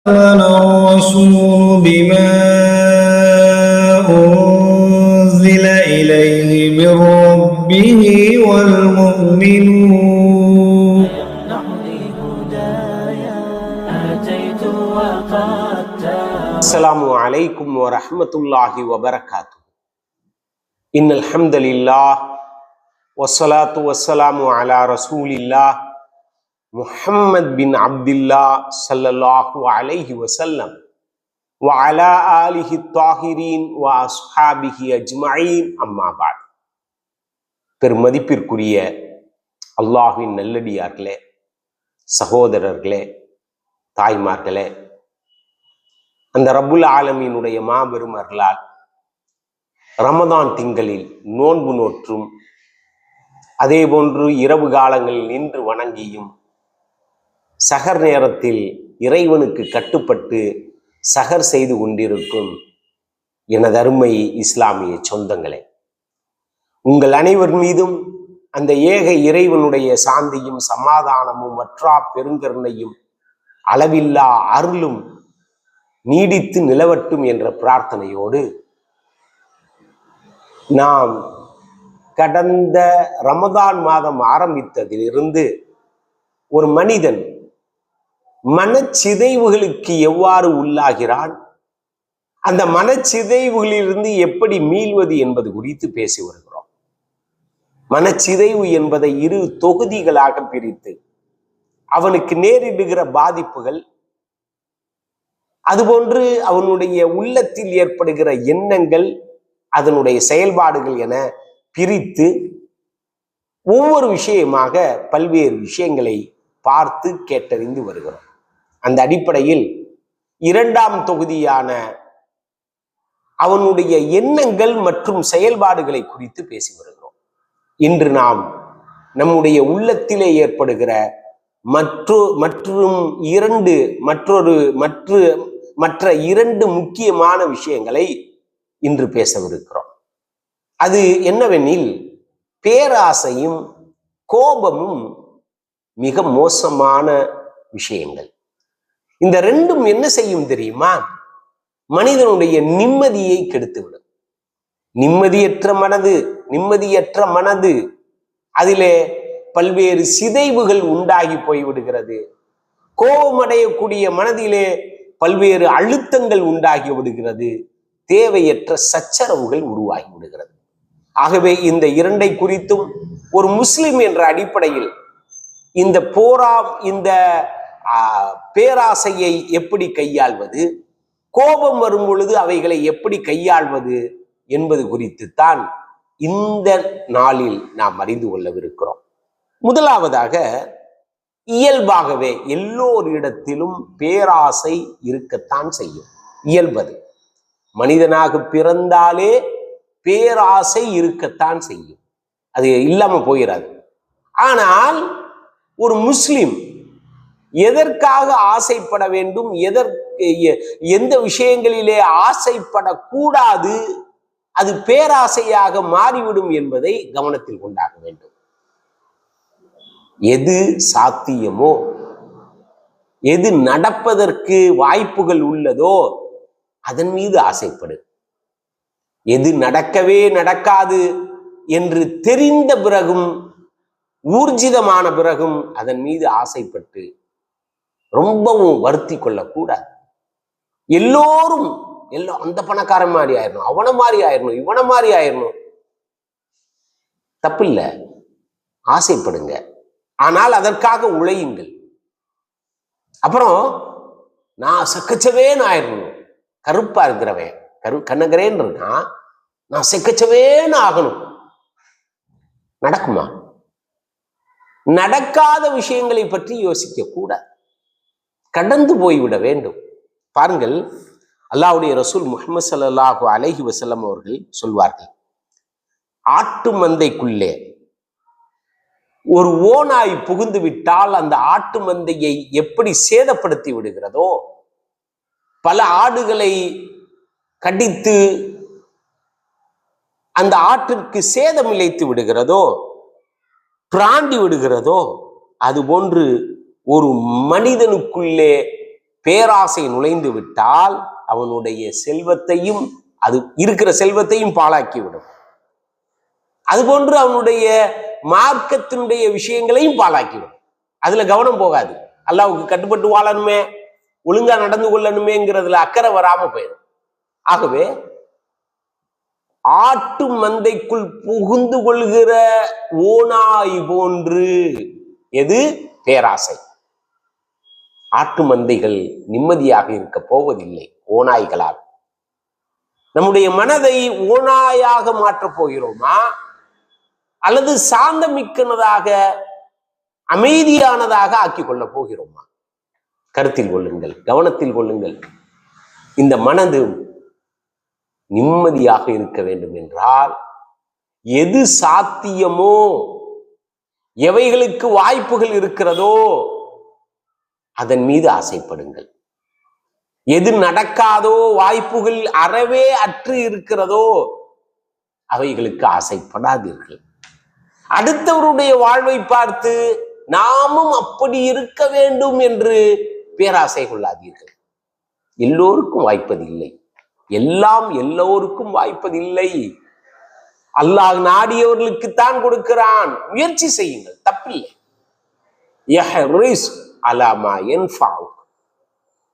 آمن الرسول بما أنزل إليه من ربه والمؤمنون السلام عليكم ورحمة الله وبركاته. إن الحمد لله والصلاة والسلام على رسول الله முஹம்மத் பின் அப்துல்லா ஸல்லல்லாஹு அலைஹி வஸல்லம் வ அலா ஆலிஹி த்தாஹிரீன் வ அஸ்ஹாபிஹி அஜ்மஈன் அம்மா பஅத். பெருமதிப்பிற்குரிய அல்லாஹ்வின் நல்லடியார்களே, சகோதரர்களே, தாய்மார்களே, அந்த ரப்புல் ஆலமீனுடைய மாபெரும் அருளால் ரமதான் திங்களில் நோன்பு நோற்றும் அதே போன்று இரவு காலங்களில் நின்று வணங்கியும் சகர் நேரத்தில் இறைவனுக்கு கட்டுப்பட்டு சகர் செய்து கொண்டிருக்கும் எனது அருமை இஸ்லாமிய சொந்தங்களே, உங்கள் அனைவர் மீதும் அந்த ஏக இறைவனுடைய சாந்தியும் சமாதானமும் வற்றா பெருங்கருணையும் அளவில்லா அருளும் நீடித்து நிலவட்டும் என்ற பிரார்த்தனையோடு நாம் கடந்த ரமதான் மாதம் ஆரம்பித்ததிலிருந்து ஒரு மனிதன் மனச்சிதைவுகளுக்கு எவ்வாறு உள்ளாகிறான், அந்த மனச்சிதைவுகளிலிருந்து எப்படி மீள்வது என்பது குறித்து பேசி வருகிறோம். மனச்சிதைவு என்பதை இரு தொகுதிகளாக பிரித்து அவனுக்கு நேரிடுகிற பாதிப்புகள், அதுபோன்று அவனுடைய உள்ளத்தில் ஏற்படுகிற எண்ணங்கள், அதனுடைய செயல்பாடுகள் என பிரித்து ஒவ்வொரு விஷயமாக பல்வேறு விஷயங்களை பார்த்து கேட்டறிந்து வருகிறோம். அந்த அடிப்படையில் இரண்டாம் தொகுதியான அவனுடைய எண்ணங்கள் மற்றும் செயல்பாடுகளை குறித்து பேசி வருகிறோம். இன்று நாம் நம்முடைய உள்ளத்திலே ஏற்படுகிற மற்ற இரண்டு முக்கியமான விஷயங்களை இன்று பேசவிருக்கிறோம். அது என்னவெனில், பேராசையும் கோபமும் மிக மோசமான விஷயங்கள். இந்த ரெண்டும் என்ன செய்யும் தெரியுமா? மனிதனுடைய நிம்மதியை கெடுத்துவிடும். நிம்மதியற்ற மனது அதிலே பல்வேறு சிதைவுகள் உண்டாகி போய்விடுகிறது. கோபமடையக்கூடிய மனதிலே பல்வேறு அழுத்தங்கள் உண்டாகி விடுகிறது. தேவையற்ற சச்சரவுகள் உருவாகி விடுகிறது. ஆகவே இந்த இரண்டை குறித்தும் ஒரு முஸ்லிம் என்ற அடிப்படையில் இந்த பேராசையை எப்படி கையாள்வது, கோபம் வரும் பொழுது அவைகளை எப்படி கையாள்வது என்பது குறித்துத்தான் இந்த நாளில் நாம் அறிந்து கொள்ளவிருக்கிறோம். முதலாவதாக, இயல்பாகவே எல்லோரிடத்திலும் பேராசை இருக்கத்தான் செய்யும். இயல்பது, மனிதனாக பிறந்தாலே பேராசை இருக்கத்தான் செய்யும். அது இல்லாம போயிடாது. ஆனால் ஒரு முஸ்லிம் எதற்காக ஆசைப்பட வேண்டும், எந்த விஷயங்களிலே ஆசைப்படக்கூடாது, அது பேராசையாக மாறிவிடும் என்பதை கவனத்தில் கொண்டாக வேண்டும். எது சாத்தியமோ, எது நடப்பதற்கு வாய்ப்புகள் உள்ளதோ அதன் மீது ஆசைப்படு. எது நடக்கவே நடக்காது என்று தெரிந்த பிறகும், ஊர்ஜிதமான பிறகும் அதன் மீது ஆசைப்பட்டு ரொம்பவும் வருத்தி கொள்ளக்கூடாது. எல்லோரும் அந்த பணக்காரன் மாதிரி ஆயிரணும், அவனை மாதிரி ஆயிரணும், இவனை மாதிரி ஆயிரணும், தப்பில்ல, ஆசைப்படுங்க. ஆனால் அதற்காக உழையுங்கள். அப்புறம் நான் செக்கச்சவேன்னு ஆயிரணும், கருப்பா இருக்கிறவன் கண்ணகரேன்னு இருக்கான், நான் செக்கச்சவேன்னு ஆகணும். நடக்குமா? நடக்காத விஷயங்களை பற்றி யோசிக்க கூடாது, கடந்து போய்விட வேண்டும். பாருங்கள், அல்லாஹ்வுடைய ரசூல் முஹம்மது ஸல்லல்லாஹு அலைஹி வஸல்லம் அவர்கள் சொல்வார்கள், ஆட்டு மந்தைக்குள்ளே ஒரு ஓநாய் புகுந்து விட்டால் அந்த ஆட்டு மந்தையை எப்படி சேதப்படுத்தி விடுகிறதோ, பல ஆடுகளை கடித்து அந்த ஆட்டிற்கு சேதம் இழைத்து விடுகிறதோ, பிராண்டி விடுகிறதோ, அதுபோன்று ஒரு மனிதனுக்குள்ளே பேராசை நுழைந்து விட்டால் அவனுடைய செல்வத்தையும், அது இருக்கிற செல்வத்தையும் பாழாக்கிவிடும். அதுபோன்று அவனுடைய மார்க்கத்தினுடைய விஷயங்களையும் பாழாக்கிவிடும். அதுல கவனம் போகாது. அல்லாஹ்வுக்கு கட்டுப்பட்டு வாழணுமே, ஒழுங்கா நடந்து கொள்ளணுமேங்கிறதுல அக்கறை வராம போயிடும். ஆகவே ஆட்டு மந்தைக்குள் புகுந்து கொள்கிற ஓநாய் போன்று எது? பேராசை. ஆட்டு மந்தைகள் நிம்மதியாக இருக்க போவதில்லை ஓநாய்களால். நம்முடைய மனதை ஓநாயாக மாற்றப் போகிறோமா, அல்லது சாந்தமிக்கனதாக அமைதியானதாக ஆக்கிக் கொள்ள போகிறோமா? கருத்தில் கொள்ளுங்கள், கவனத்தில் கொள்ளுங்கள். இந்த மனது நிம்மதியாக இருக்க வேண்டும் என்றால் எது சாத்தியமோ, எவைகளுக்கு வாய்ப்புகள் இருக்கிறதோ அதன் மீது ஆசைப்படுங்கள். எது நடக்காதோ, வாய்ப்புகள் அறவே அற்று இருக்கிறதோ அவைகளுக்கு ஆசைப்படாதீர்கள். அடுத்தவருடைய வாழ்வை பார்த்து நாமும் அப்படி இருக்க வேண்டும் என்று பேராசை கொள்ளாதீர்கள். எல்லோருக்கும் வாய்ப்பதில்லை, எல்லாம் எல்லோருக்கும் வாய்ப்பதில்லை. அல்லாஹ் நாடியவர்களுக்குத்தான் கொடுக்கிறான். முயற்சி செய்யுங்கள், தப்பில்லை.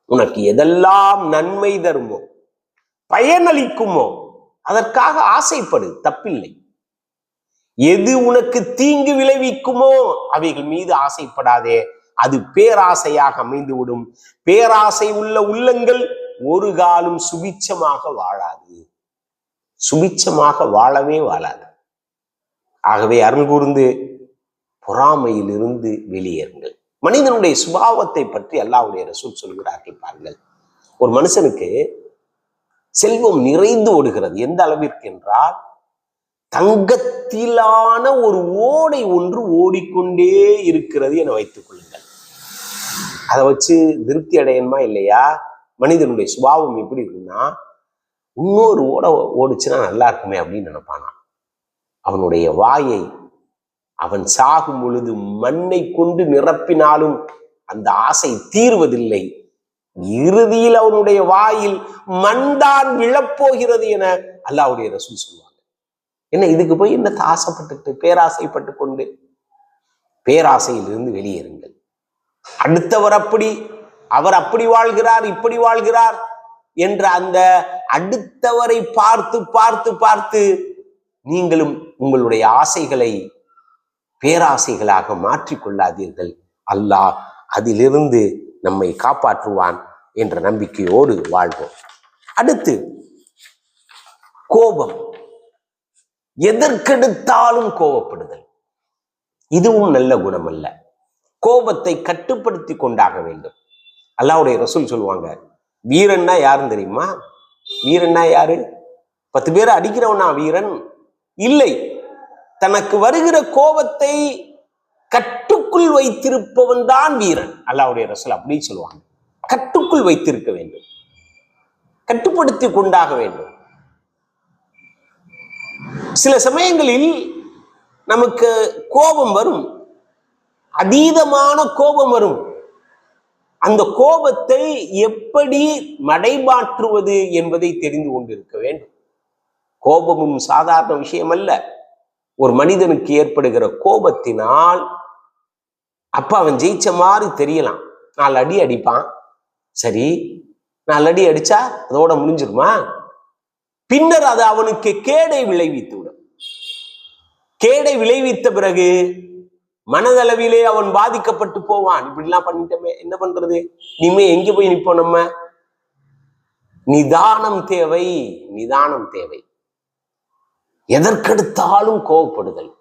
உனக்கு எதெல்லாம் நன்மை தருமோ, பயனளிக்குமோ அதற்காக ஆசைப்படு, தப்பில்லை. எது உனக்கு தீங்கு விளைவிக்குமோ அவைகள் மீது ஆசைப்படாதே, அது பேராசையாக அமைந்துவிடும். பேராசை உள்ள உள்ளங்கள் ஒரு காலம் சுபிச்சமாக வாழாது, சுபிச்சமாக வாழவே வாழாது. ஆகவே அருள் கூர்ந்து பொறாமையில் இருந்து வெளியேறுங்கள். மனிதனுடைய சுபாவத்தை பற்றி அல்லாஹ்வுடைய ரசூல் சொல்கிறார்கள். பாருங்கள், ஒரு மனுஷனுக்கு செல்வம் நிறைந்து ஓடுகிறது. எந்த அளவிற்கு என்றால், தங்கத்திலான ஒரு ஓடை ஒன்று ஓடிக்கொண்டே இருக்கிறது என வைத்துக் கொள்ளுங்கள். அதை வச்சு திருப்தி அடையணுமா இல்லையா? மனிதனுடைய சுபாவம் எப்படி இருக்குன்னா, இன்னொரு ஓடுச்சுன்னா நல்லா இருக்குமே அப்படின்னு நினைப்பானா. அவனுடைய வாயை அவன் சாகும் பொழுது மண்ணை கொண்டு நிரப்பினாலும் அந்த ஆசை தீர்வதில்லை. இறுதியில் அவனுடைய வாயில் மண்தான் விழப்போகிறது என அல்லாஹ்வுடைய ரசூல் சொல்லுவாங்க. என்ன இதுக்கு போய் என்ன ஆசைப்பட்டுட்டு பேராசைப்பட்டு கொண்டு? பேராசையிலிருந்து வெளியேறுங்கள். அடுத்தவர் அப்படி, அவர் அப்படி வாழ்கிறார், இப்படி வாழ்கிறார் என்ற அந்த அடுத்தவரை பார்த்து பார்த்து பார்த்து நீங்களும் உங்களுடைய ஆசைகளை பேராசைகளாக மாற்றிக்கொள்ளாதீர்கள். அல்லாஹ் அதிலிருந்து நம்மை காப்பாற்றுவான் என்ற நம்பிக்கையோடு வாழ்வோம். அடுத்து கோபம். எதற்கெடுத்தாலும் கோபப்படுதல், இதுவும் நல்ல குணம் அல்ல. கோபத்தை கட்டுப்படுத்தி கொண்டாக வேண்டும். அல்லாஹ்வுடைய ரசூல் சொல்லுவாங்க, வீரன்னா யாருன்னு தெரியுமா? வீரன்னா யாரு? 10 பேரை அடிக்கிறவனா வீரன் இல்லை. தனக்கு வருகிற கோபத்தை கட்டுக்குள் வைத்திருப்பவன் தான் வீரன். அல்லாஹ்வுடைய ரசூல் அப்படி சொல்லுவாங்க. கட்டுக்குள் வைத்திருக்க வேண்டும், கட்டுப்படுத்தி கொண்டாக வேண்டும். சில சமயங்களில் நமக்கு கோபம் வரும், அதீதமான கோபம் வரும். அந்த கோபத்தை எப்படி மடைமாற்றுவது என்பதை தெரிந்து கொண்டிருக்க வேண்டும். கோபமும் சாதாரண விஷயம் அல்ல. ஒரு மனிதனுக்கு ஏற்படுகிற கோபத்தினால் அப்ப அவன் ஜெயிச்ச மாதிரி தெரியலாம். 4 அடி அடிப்பான், சரி 4 அடி அடிச்சா அதோட முடிஞ்சிருமா? பின்னர் அது அவனுக்கு கேடை விளைவித்து விடும். கேடை விளைவித்த பிறகு மனதளவிலே அவன் பாதிக்கப்பட்டு போவான். இப்படிலாம் பண்ணிட்டோமே, என்ன பண்றது? இனிமே எங்க போய் நிற்போம்? நம்ம நிதானம் தேவை, நிதானம் தேவை. எதற்கெடுத்தாலும் கோபப்படுதல்,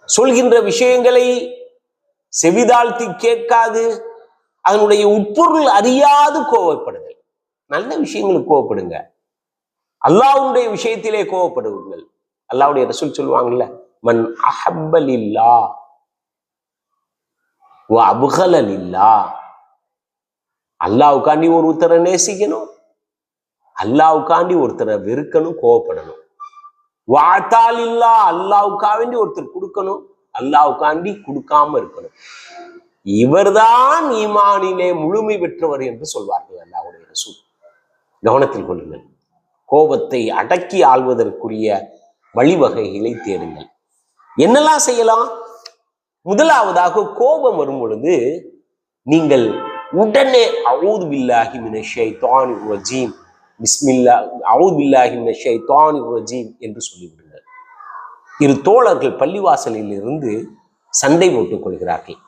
சொல்கின்ற விஷயங்களை செவிதாழ்த்தி கேட்காது, அதனுடைய உட்பொருள் அறியாது கோபப்படுதல். நல்ல விஷயங்களுக்கு கோபப்படுங்க, அல்லாஹ்வுடைய விஷயத்திலே கோபப்படுவீர்கள். அல்லாஹ்வுடைய ரசூல் சொல்லுவாங்கல்ல, மன் அஹப்பலில்லா வ அப்கலலில்லா. அல்லாஹ்வுக்காண்டி ஒருத்தரை நேசிக்கணும், அல்லாஹ்வுக்காண்டி ஒருத்தரை வெறுக்கணும், கோபப்படணும். வாத்தாலில்லா, அல்லாஹ்வுக்காண்டி ஒருத்தர் கொடுக்கணும், அல்லாஹ்வுக்காண்டி கொடுக்காம இருக்கணும். இவர்தான் ஈமானிலே முழுமை பெற்றவர் என்று சொல்வார்கள் அல்லாஹ்வுடைய ரசூல். கவனத்தில் கொள்ளுங்கள். கோபத்தை அடக்கி ஆள்வதற்குரிய வழிவகைகளை தேடுங்கள். என்னெல்லாம் செய்யலாம்? முதலாவதாக கோபம் வரும் பொழுது நீங்கள் உடனே அஊது பில்லாஹி மினஷ் ஷைத்தானிர் ரஜீம், பிஸ்மில்லாஹ், அஊது பில்லாஹி மினஷ் ஷைத்தானிர் ரஜீம் என்று சொல்லிவிடுங்கள். இரு தோழர்கள் பள்ளிவாசலில் இருந்து சண்டை போட்டுக் கொள்கிறார்கள்.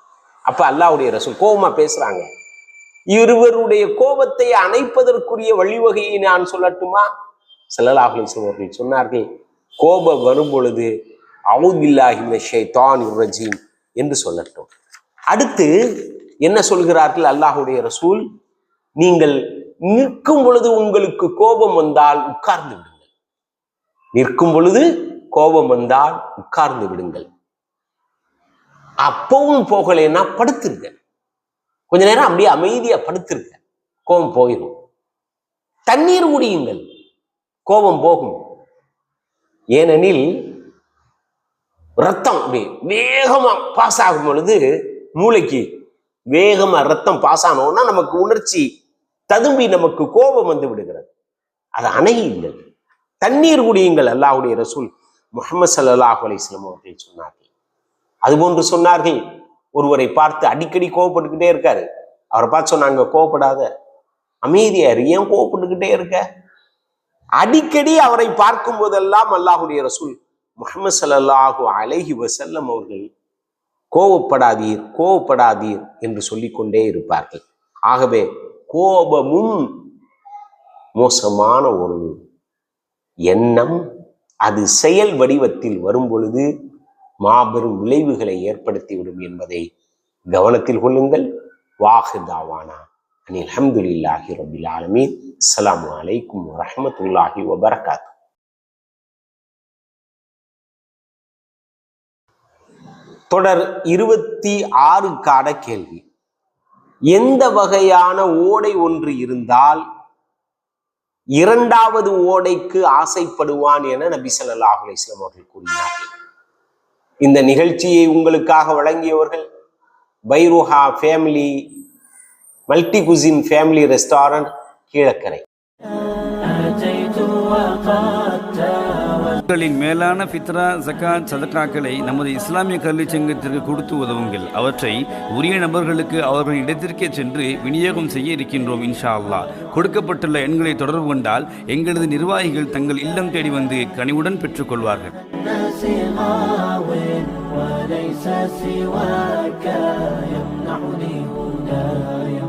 அப்ப அல்லாஹ்வுடைய ரசூல் கோபமா பேசுறாங்க. இருவருடைய கோபத்தை அணைப்பதற்குரிய வழிவகையை நான் சொல்லட்டுமா? ஸல்லல்லாஹு அலைஹி வஸல்லம் அவர்கள் சொன்னார்கள், கோபம் வரும் பொழுது அஊது பில்லாஹி மினஷ் ஷைத்தானிர் ரஜீம் என்று சொல்லட்டும். அடுத்து என்ன சொல்கிறார்கள் அல்லாஹ்வுடைய ரசூல்? நீங்கள் நிற்கும் பொழுது உங்களுக்கு கோபம் வந்தால் உட்கார்ந்து விடுங்கள். நிற்கும் பொழுது கோபம் வந்தால் உட்கார்ந்து விடுங்கள். அப்பவும் போகலைன்னா படுத்துருங்க. கொஞ்ச நேரம் அப்படியே அமைதியா படுத்துருங்க, கோபம் போயிடும். தண்ணீர் குடியுங்கள், கோபம் போகும். ஏனெனில் ரத்தம் அப்படி வேகமா பாஸ் ஆகும் பொழுது மூளைக்கு வேகமா ரத்தம் பாஸ் ஆனோம்னா நமக்கு உணர்ச்சி ததும்பி நமக்கு கோபம் வந்து விடுகிறது. அது அணையுங்கள், தண்ணீர் குடியுங்கள். அல்லாஹ்வுடைய ரசூல் முஹம்மது ஸல்லல்லாஹு அலைஹி வஸல்லம் அவர்கள் சொன்னார்கள். அதுபோன்று சொன்னார்கள், ஒருவரை பார்த்து அடிக்கடி கோவப்பட்டுக்கிட்டே இருக்காரு, அவரை பார்த்து சொன்னாங்க, கோவப்படாத, அமைதியாரு, ஏன் கோவப்பட்டுக்கிட்டே இருக்க? அடிக்கடி அவரை பார்க்கும் போதெல்லாம் அல்லாஹ்வுடைய ரசூல் முஹம்மது ஸல்லல்லாஹு அலைஹி வஸல்லம் அவர்கள் கோவப்படாதீர், கோவப்படாதீர் என்று சொல்லிக்கொண்டே இருப்பார்கள். ஆகவே கோபமும் மோசமான ஒரு எண்ணம். அது செயல் வடிவத்தில் வரும் பொழுது மாபெரும் விளைவுகளை ஏற்படுத்திவிடும் என்பதை கவனத்தில் கொள்ளுங்கள். வாஹிர் தாவானா அனில் ஹம்துலில்லாஹி ரப்பில் ஆலமீன். அஸ்ஸலாமு அலைக்கும் வரஹ்மத்துல்லாஹி வபரகாத்துஹு. தொடர் 26க்கான கேள்வி. எந்த வகையான ஓடை ஒன்று இருந்தால் இரண்டாவது ஓடைக்கு ஆசைப்படுவான் என நபி ஸல்லல்லாஹு அலைஹி வஸல்லம் அவர்கள் கூறினார்கள்? இந்த நிகழ்ச்சியை உங்களுக்காக வழங்கியவர்கள் Fairuha family multi cuisine family restaurant, Kilakarai. உங்களின் மேலான ஃபித்ரா, ஜகாத், சதகாக்களை நமது இஸ்லாமிய கல்வி சங்கத்திற்கு கொடுத்து உதவுங்கள். அவற்றை உரிய நபர்களுக்கு அவர்கள் இடத்திற்கே சென்று விநியோகம் செய்ய இருக்கின்றோம் இன்ஷா அல்லாஹ். கொடுக்கப்பட்டுள்ள எண்களை தொடர்பு கொண்டால் எங்களது நிர்வாகிகள் தங்கள் இல்லம் தேடி வந்து கனிவுடன் பெற்றுக்கொள்வார்கள். وليس سواك يمنعني هدايا